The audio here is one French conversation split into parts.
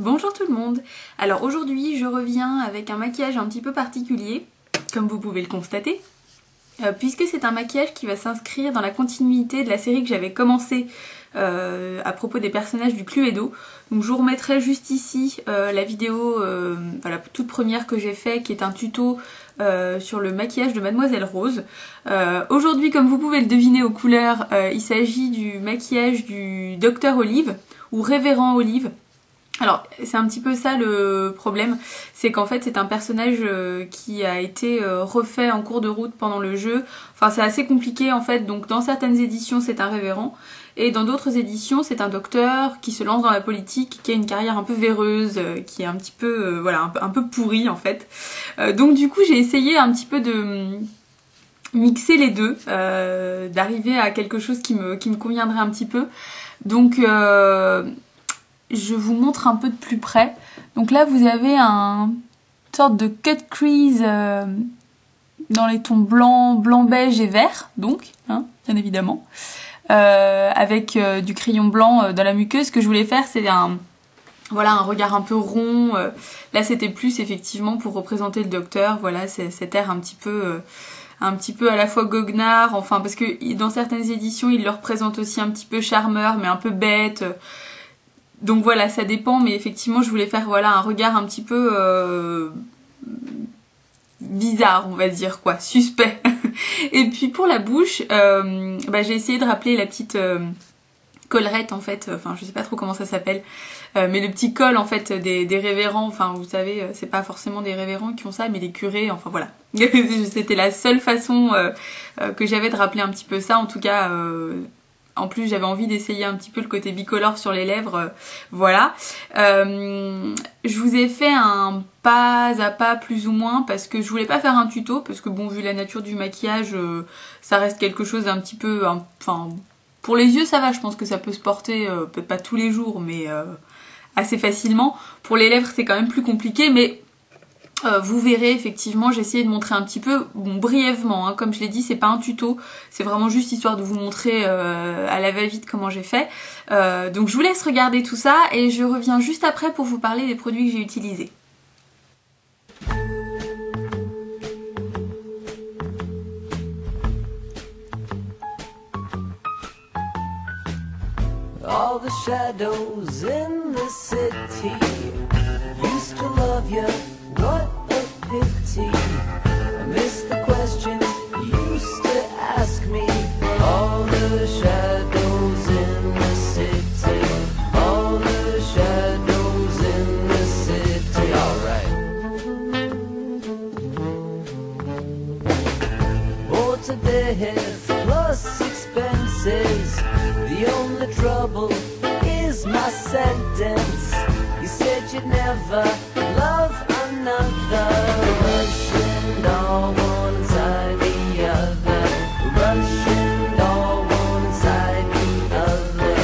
Bonjour tout le monde. Alors aujourd'hui je reviens avec un maquillage un petit peu particulier, comme vous pouvez le constater, puisque c'est un maquillage qui va s'inscrire dans la continuité de la série que j'avais commencé à propos des personnages du Cluedo. Donc je vous remettrai juste ici la vidéo, la toute première que j'ai fait, qui est un tuto sur le maquillage de Mademoiselle Rose. Aujourd'hui, comme vous pouvez le deviner aux couleurs, il s'agit du maquillage du Docteur Olive, ou Révérend Olive. Alors c'est un petit peu ça le problème, c'est qu'en fait c'est un personnage qui a été refait en cours de route pendant le jeu. Enfin c'est assez compliqué en fait, donc dans certaines éditions c'est un révérend et dans d'autres éditions c'est un docteur qui se lance dans la politique, qui a une carrière un peu véreuse, qui est un petit peu un peu pourri en fait. Donc du coup j'ai essayé un petit peu de mixer les deux, d'arriver à quelque chose qui me conviendrait un petit peu. Donc je vous montre un peu de plus près. Donc là vous avez une sorte de cut crease dans les tons blanc, beige et vert, donc, hein, bien évidemment. Avec du crayon blanc dans la muqueuse. Ce que je voulais faire c'est un regard un peu rond. Là c'était plus effectivement pour représenter le docteur, voilà, cet air un petit peu à la fois goguenard, enfin parce que dans certaines éditions il le représente aussi un petit peu charmeur mais un peu bête. Donc voilà, ça dépend, mais effectivement je voulais faire un regard un petit peu bizarre, on va dire, quoi, suspect. Et puis pour la bouche, j'ai essayé de rappeler la petite collerette en fait, enfin je sais pas trop comment ça s'appelle, mais le petit col en fait des révérends, enfin vous savez, c'est pas forcément des révérends qui ont ça, mais les curés, enfin voilà. C'était la seule façon que j'avais de rappeler un petit peu ça, en tout cas. En plus j'avais envie d'essayer un petit peu le côté bicolore sur les lèvres, voilà. Je vous ai fait un pas à pas plus ou moins parce que je voulais pas faire un tuto, parce que bon vu la nature du maquillage, ça reste quelque chose d'un petit peu, enfin pour les yeux ça va, je pense que ça peut se porter, peut-être pas tous les jours mais assez facilement. Pour les lèvres c'est quand même plus compliqué, mais vous verrez effectivement, j'ai essayé de montrer un petit peu, bon brièvement, hein, comme je l'ai dit, c'est pas un tuto, c'est vraiment juste histoire de vous montrer à la va-vite comment j'ai fait. Donc je vous laisse regarder tout ça et je reviens juste après pour vous parler des produits que j'ai utilisés. All the shadows in the city used to love you, what a pity. I miss the questions you used to ask me. All the shadows in the city, all the shadows in the city. Alright. Oh, to death plus expenses. The only trouble is my sentence. You said you'd never love another. Rushing all one side the other. Rushing all one side the other.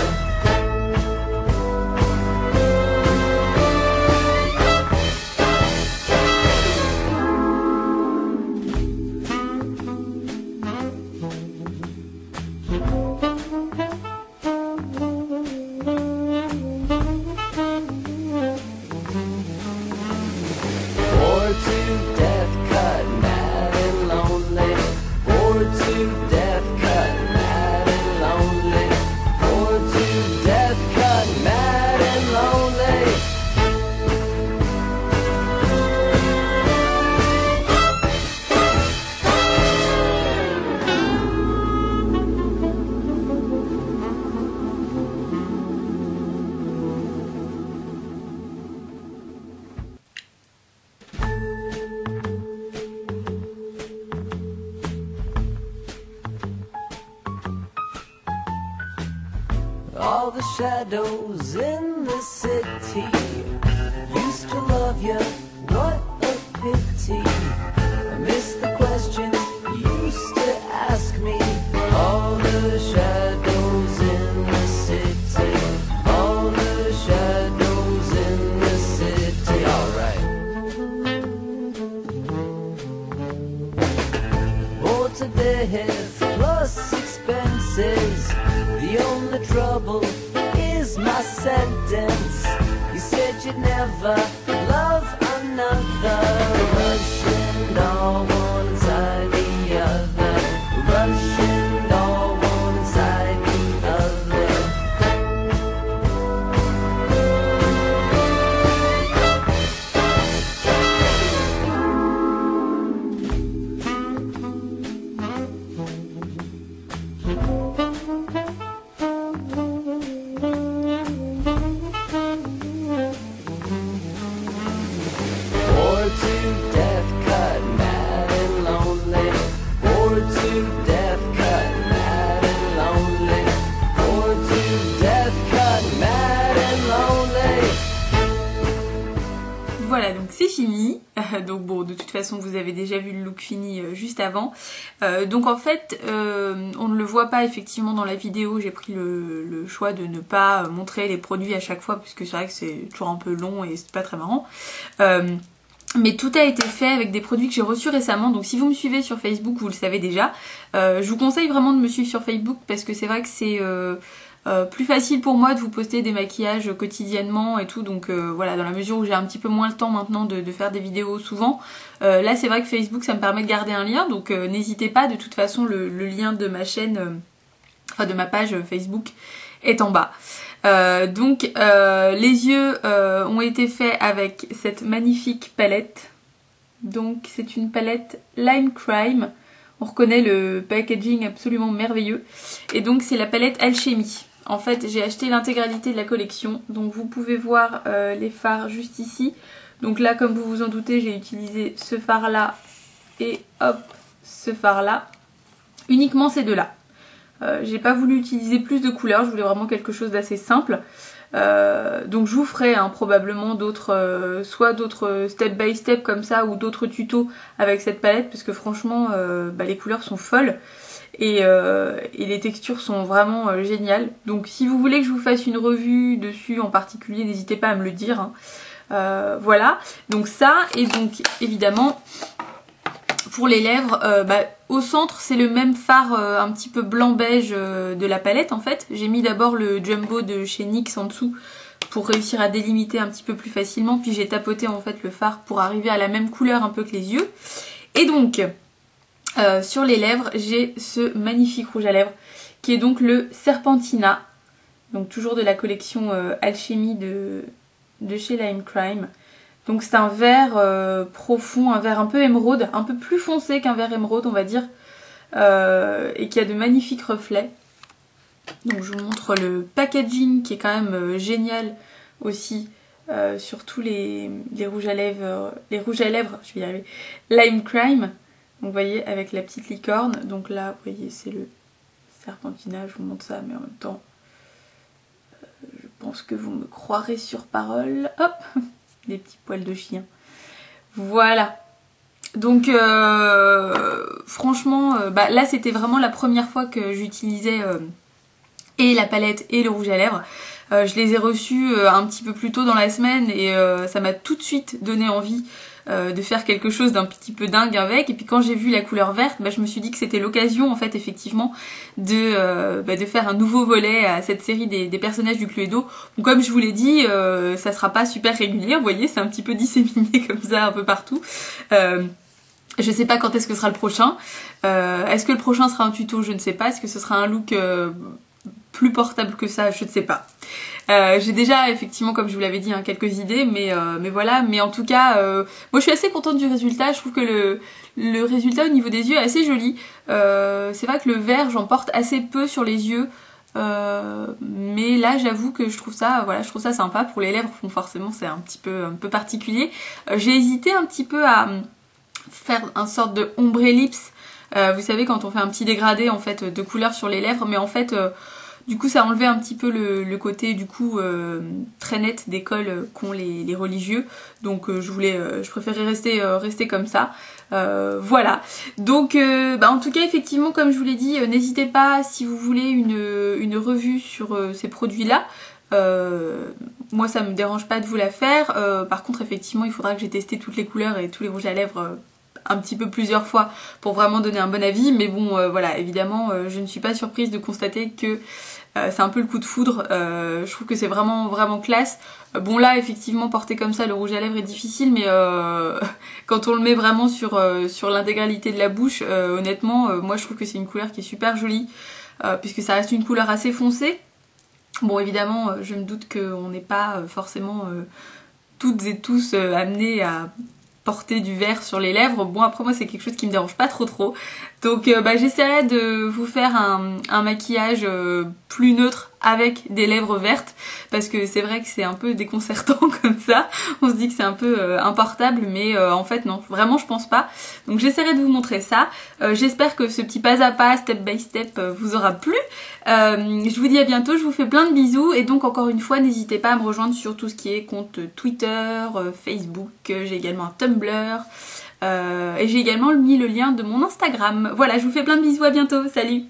All the shadows in the city used to love you, what a pity. I miss the questions you used to ask me. All the shadows in the city, all the shadows in the city. Alright. Oh, to death plus expenses. The only trouble is my sentence. You said could never love another. Russian doll, one inside the other. Russian doll, one inside the other. Bored to death, cut mad and lonely. Bored to death, cut mad and lonely. Bored to death, cut mad and lonely. Voilà, donc c'est fini. Donc bon, de toute façon, vous avez déjà vu le look fini juste avant. Donc en fait, on ne le voit pas effectivement dans la vidéo. J'ai pris le choix de ne pas montrer les produits à chaque fois, puisque c'est vrai que c'est toujours un peu long et c'est pas très marrant. Mais tout a été fait avec des produits que j'ai reçus récemment. Donc si vous me suivez sur Facebook, vous le savez déjà. Je vous conseille vraiment de me suivre sur Facebook, parce que c'est vrai que c'est plus facile pour moi de vous poster des maquillages quotidiennement et tout. Donc voilà, dans la mesure où j'ai un petit peu moins le temps maintenant de faire des vidéos souvent. Là c'est vrai que Facebook, ça me permet de garder un lien. Donc n'hésitez pas, de toute façon le lien de ma chaîne, enfin de ma page Facebook est en bas. Donc les yeux ont été faits avec cette magnifique palette. Donc c'est une palette Lime Crime. On reconnaît le packaging absolument merveilleux. Et donc c'est la palette Alchemy. En fait j'ai acheté l'intégralité de la collection. Donc vous pouvez voir les fards juste ici. Donc là, comme vous vous en doutez, j'ai utilisé ce fard là et hop, ce fard là. Uniquement ces deux là. J'ai pas voulu utiliser plus de couleurs, je voulais vraiment quelque chose d'assez simple. Donc je vous ferai probablement d'autres, soit d'autres step by step comme ça, ou d'autres tutos avec cette palette, parce que franchement les couleurs sont folles et les textures sont vraiment géniales. Donc si vous voulez que je vous fasse une revue dessus en particulier, n'hésitez pas à me le dire, hein. Voilà, donc ça, et donc évidemment pour les lèvres, au centre c'est le même fard un petit peu blanc beige de la palette en fait. J'ai mis d'abord le Jumbo de chez NYX en dessous pour réussir à délimiter un petit peu plus facilement, puis j'ai tapoté en fait le fard pour arriver à la même couleur un peu que les yeux. Et donc sur les lèvres j'ai ce magnifique rouge à lèvres qui est donc le Serpentina, donc toujours de la collection Alchemy de chez Lime Crime. Donc c'est un vert profond, un vert un peu émeraude, un peu plus foncé qu'un vert émeraude on va dire, et qui a de magnifiques reflets. Donc je vous montre le packaging qui est quand même génial aussi, sur tous les rouges à lèvres, je vais y arriver, Lime Crime. Donc vous voyez, avec la petite licorne. Donc là vous voyez c'est le Serpentina, je vous montre ça, mais en même temps je pense que vous me croirez sur parole. Hop, des petits poils de chien. Voilà. Donc franchement, là c'était vraiment la première fois que j'utilisais et la palette et le rouge à lèvres. Je les ai reçus un petit peu plus tôt dans la semaine et ça m'a tout de suite donné envie de faire quelque chose d'un petit peu dingue avec. Et puis quand j'ai vu la couleur verte, je me suis dit que c'était l'occasion en fait effectivement de faire un nouveau volet à cette série des personnages du Cluedo. Donc comme je vous l'ai dit, ça sera pas super régulier, vous voyez, c'est un petit peu disséminé comme ça un peu partout. Je sais pas quand est-ce que sera le prochain. Est-ce que le prochain sera un tuto? Je ne sais pas. Est-ce que ce sera un look plus portable que ça? Je ne sais pas. J'ai déjà effectivement, comme je vous l'avais dit, quelques idées, mais voilà. Mais en tout cas, moi je suis assez contente du résultat. Je trouve que le résultat au niveau des yeux est assez joli. C'est vrai que le vert, j'en porte assez peu sur les yeux. Mais là j'avoue que je trouve ça sympa. Pour les lèvres, bon, forcément c'est un peu particulier. J'ai hésité un petit peu à faire un sorte de ombre lips. Vous savez, quand on fait un petit dégradé en fait de couleur sur les lèvres, mais en fait du coup ça enlevait un petit peu le côté du coup très net des cols qu'ont les religieux. Donc je préférais rester comme ça. Voilà. Donc en tout cas effectivement, comme je vous l'ai dit, n'hésitez pas si vous voulez une revue sur ces produits là. Moi ça me dérange pas de vous la faire. Par contre effectivement il faudra que j'ai testé toutes les couleurs et tous les rouges à lèvres un petit peu plusieurs fois pour vraiment donner un bon avis. Mais bon voilà, évidemment je ne suis pas surprise de constater que c'est un peu le coup de foudre, je trouve que c'est vraiment vraiment classe. Bon là effectivement porter comme ça le rouge à lèvres est difficile, mais quand on le met vraiment sur l'intégralité de la bouche, honnêtement moi je trouve que c'est une couleur qui est super jolie, puisque ça reste une couleur assez foncée. Bon évidemment je me doute qu'on n'est pas forcément toutes et tous amenés à porter du vert sur les lèvres. Bon après moi c'est quelque chose qui me dérange pas trop. Donc j'essaierai de vous faire un maquillage plus neutre avec des lèvres vertes, parce que c'est vrai que c'est un peu déconcertant comme ça. On se dit que c'est un peu importable, mais en fait non, vraiment je pense pas. Donc j'essaierai de vous montrer ça. J'espère que ce petit pas à pas, step by step, vous aura plu. Je vous dis à bientôt, je vous fais plein de bisous, et donc encore une fois n'hésitez pas à me rejoindre sur tout ce qui est compte Twitter, Facebook, j'ai également un Tumblr, et j'ai également mis le lien de mon Instagram. Voilà, je vous fais plein de bisous, à bientôt, salut!